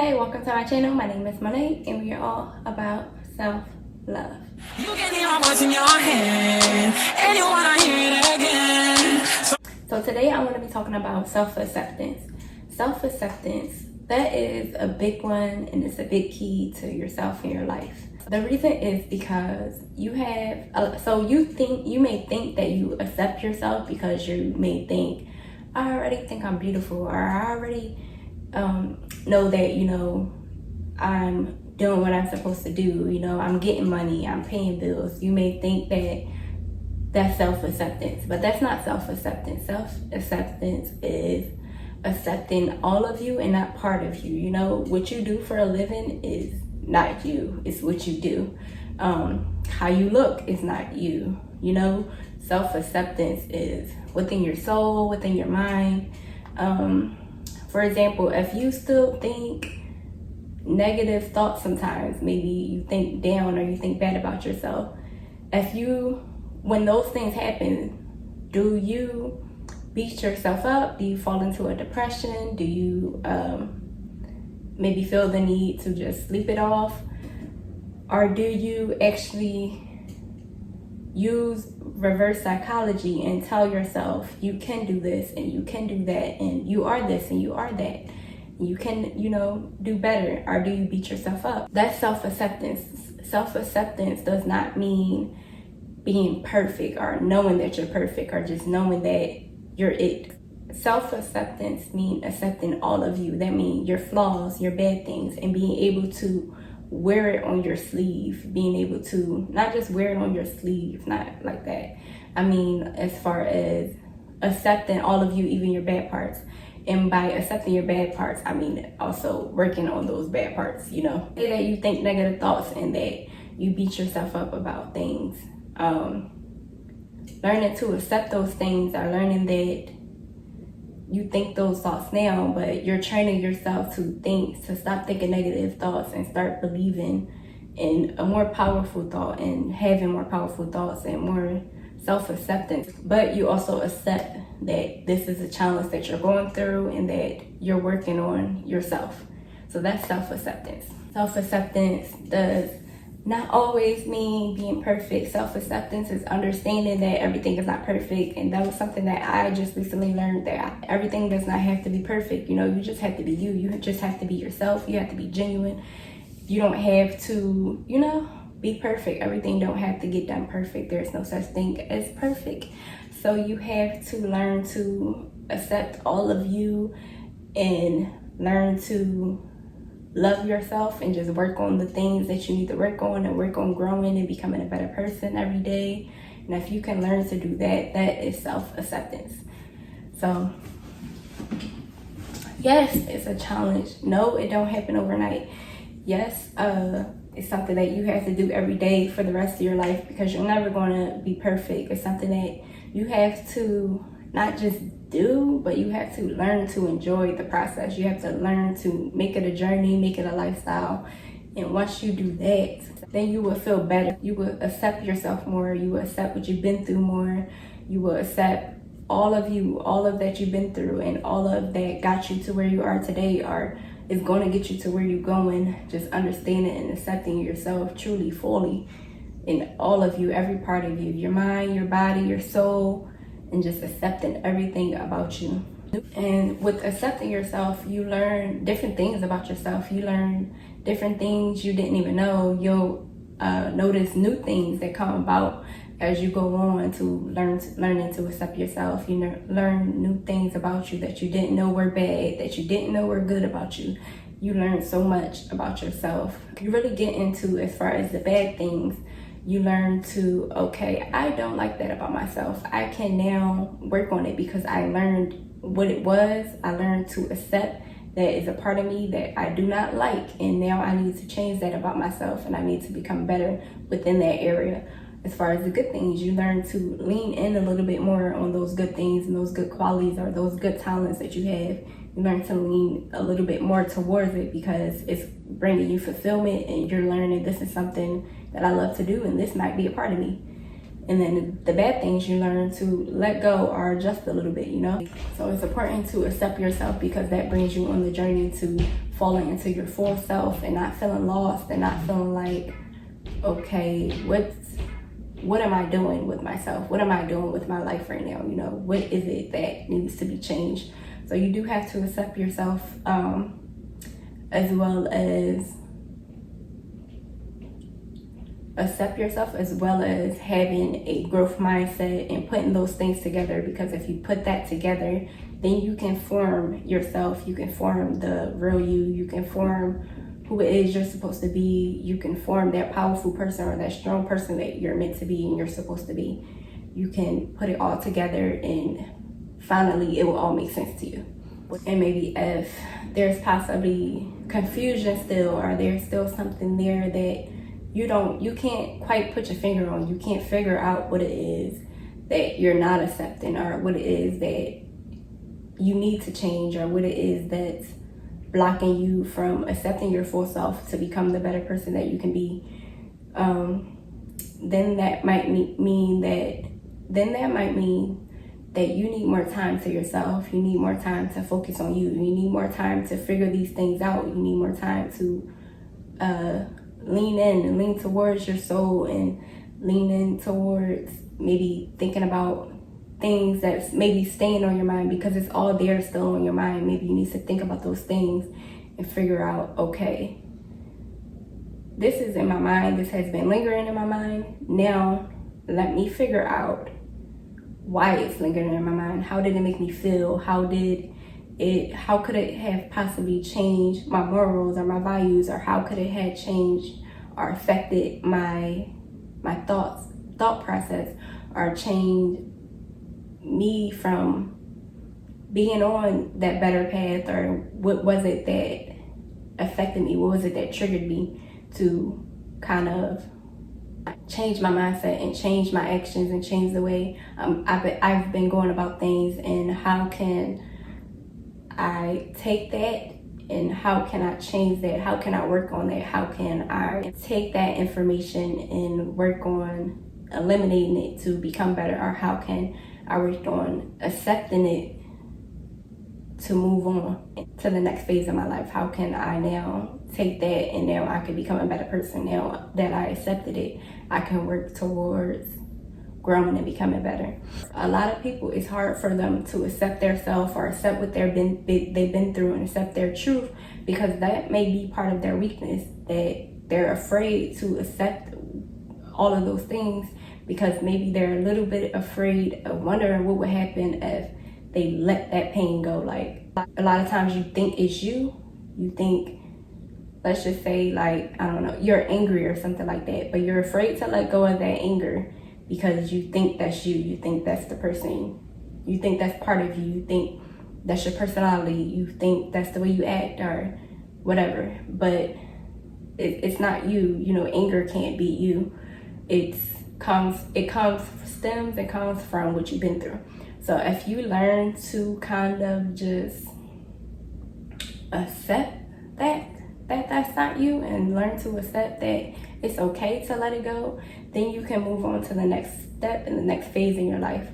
Hey, welcome to my channel. My name is Monet and we are all about self-love. You can hear my voice in your head and you wanna hear it again. So today I want to be talking about self-acceptance. Self-acceptance, that is a big one and it's a big key to yourself and your life. The reason is because you have, you may think that you accept yourself because you may think, I already think I'm beautiful, or I already know that, I'm doing what I'm supposed to do, I'm getting money, I'm paying bills. You may think that that's self-acceptance, but that's not self-acceptance. Self-acceptance is accepting all of you and not part of you. What you do for a living is not you, it's what you do. How you look is not you. Self-acceptance is within your soul, within your mind. For example, if you still think negative thoughts sometimes, maybe you think down or you think bad about yourself, when those things happen, do you beat yourself up? Do you fall into a depression? Do you maybe feel the need to just sleep it off? Or do you actually use reverse psychology and tell yourself you can do this and you can do that and you are this and you are that, you can do better? Or do you beat yourself up? That's self-acceptance. Self-acceptance does not mean being perfect or knowing that you're perfect or just knowing that you're it. Self-acceptance means accepting all of you. That means your flaws, your bad things, and being able to wear it on your sleeve, being able to not just wear it on your sleeve, not like that. I mean, as far as accepting all of you, even your bad parts. And by accepting your bad parts, I mean also working on those bad parts, Say that you think negative thoughts and that you beat yourself up about things. Learning to accept those things or learning that you think those thoughts now, but you're training yourself to stop thinking negative thoughts and start believing in a more powerful thought and having more powerful thoughts and more self-acceptance. But you also accept that this is a challenge that you're going through and that you're working on yourself. So that's self-acceptance. Self-acceptance does not always mean being perfect. Self-acceptance is understanding that everything is not perfect. And that was something that I just recently learned, that everything does not have to be perfect. You just have to be you. You just have to be yourself. You have to be genuine. You don't have to, be perfect. Everything don't have to get done perfect. There's no such thing as perfect. So you have to learn to accept all of you and learn to love yourself and just work on the things that you need to work on and work on growing and becoming a better person every day. And if you can learn to do that, that is self-acceptance. So yes, it's a challenge. No, it don't happen overnight. Yes, it's something that you have to do every day for the rest of your life because you're never going to be perfect. It's something that you have to not just do, but you have to learn to enjoy the process. You have to learn to make it a journey, make it a lifestyle. And once you do that, then you will feel better. You will accept yourself more. You will accept what you've been through more. You will accept all of you, all of that you've been through, and all of that got you to where you are today, or is going to get you to where you're going. Just understanding and accepting yourself truly, fully, in all of you, every part of you, your mind, your body, your soul, and just accepting everything about you. And with accepting yourself, you learn different things about yourself. You learn different things you didn't even know. You'll notice new things that come about as you go on to learning to accept yourself. You learn new things about you that you didn't know were bad, that you didn't know were good about you. You learn so much about yourself. You really get into, as far as the bad things, you learn to, okay, I don't like that about myself. I can now work on it because I learned what it was. I learned to accept that is a part of me that I do not like. And now I need to change that about myself and I need to become better within that area. As far as the good things, you learn to lean in a little bit more on those good things and those good qualities or those good talents that you have. You learn to lean a little bit more towards it because it's bringing you fulfillment and you're learning this is something that I love to do and this might be a part of me. And then the bad things you learn to let go or adjust a little bit, you know? So it's important to accept yourself, because that brings you on the journey to falling into your full self and not feeling lost and not feeling like, okay, what am I doing with myself? What am I doing with my life right now? You know, what is it that needs to be changed? So you do have to accept yourself, as well as having a growth mindset and putting those things together. Because if you put that together, then you can form yourself, you can form the real you can form who it is you're supposed to be, you can form that powerful person or that strong person that you're meant to be and you're supposed to be. You can put it all together and finally it will all make sense to you. And maybe if there's possibly confusion still, or there's still something there that you can't quite put your finger on, you can't figure out what it is that you're not accepting, or what it is that you need to change, or what it is that's blocking you from accepting your full self to become the better person that you can be, then that might mean that you need more time to yourself. You need more time to focus on you. You need more time to figure these things out. You need more time to lean in and lean towards your soul, and lean in towards maybe thinking about things that's maybe staying on your mind, because it's all there still on your mind. Maybe you need to think about those things and figure out, okay, this is in my mind, this has been lingering in my mind. Now let me figure out why it's lingering in my mind. How did it make me feel? How could it have possibly changed my morals or my values, or how could it have changed or affected my thought process, or changed me from being on that better path? Or what was it that affected me? What was it that triggered me to kind of change my mindset and change my actions and change the way I've been going about things? And how can I take that, and how can I change that? How can I work on that? How can I take that information and work on eliminating it to become better? Or how can I work on accepting it to move on to the next phase of my life? How can I now take that and now I can become a better person? Now that I accepted it, I can work towards growing and becoming better. A lot of people, it's hard for them to accept their self, or accept what they've been through, and accept their truth, because that may be part of their weakness, that they're afraid to accept all of those things, because maybe they're a little bit afraid of wondering what would happen if they let that pain go. Like, a lot of times you think it's you think, let's just say, like, I don't know, you're angry or something like that, but you're afraid to let go of that anger because you think that's you think that's the person, you think that's part of you, you think that's your personality, you think that's the way you act or whatever. But it's not you. You know, anger can't be you. It comes from what you've been through. So if you learn to kind of just accept that that's not you, and learn to accept that it's okay to let it go, then you can move on to the next step and the next phase in your life.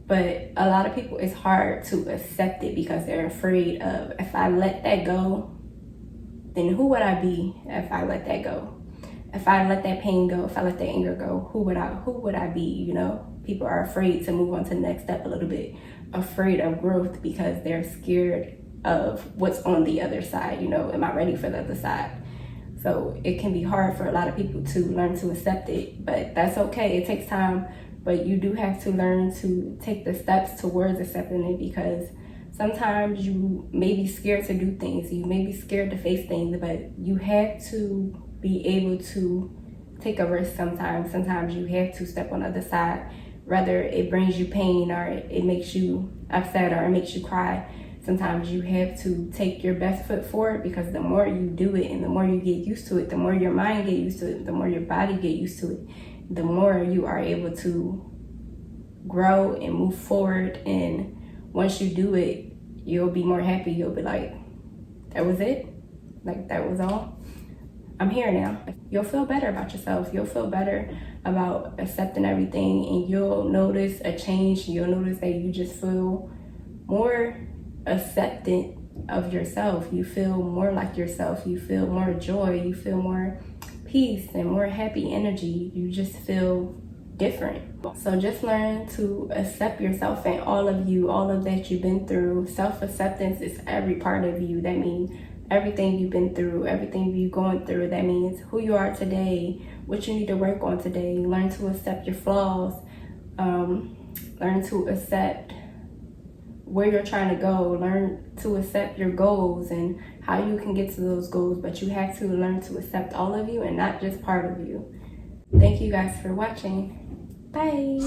But a lot of people, it's hard to accept it because they're afraid of, if I let that go, then who would I be if I let that go? If I let that pain go, if I let that anger go, who would I be? You know, people are afraid to move on to the next step a little bit, afraid of growth because they're scared of what's on the other side. You know, am I ready for the other side? So it can be hard for a lot of people to learn to accept it, but that's okay. It takes time, but you do have to learn to take the steps towards accepting it, because sometimes you may be scared to do things. You may be scared to face things, but you have to be able to take a risk sometimes. Sometimes you have to step on the other side, whether it brings you pain or it makes you upset or it makes you cry. Sometimes you have to take your best foot forward, because the more you do it and the more you get used to it, the more your mind get used to it, the more your body get used to it, the more you are able to grow and move forward. And once you do it, you'll be more happy. You'll be like, that was it? Like, that was all? I'm here now. You'll feel better about yourself. You'll feel better about accepting everything, and you'll notice a change. You'll notice that you just feel more acceptant of yourself. You feel more like yourself. You feel more joy. You feel more peace and more happy energy. You just feel different. So just learn to accept yourself and all of you, all of that you've been through. Self-acceptance is every part of you. That means everything you've been through, everything you're going through. That means who you are today, what you need to work on today. Learn to accept your flaws. Learn to accept where you're trying to go. Learn to accept your goals and how you can get to those goals. But you have to learn to accept all of you and not just part of you. Thank you guys for watching. Bye.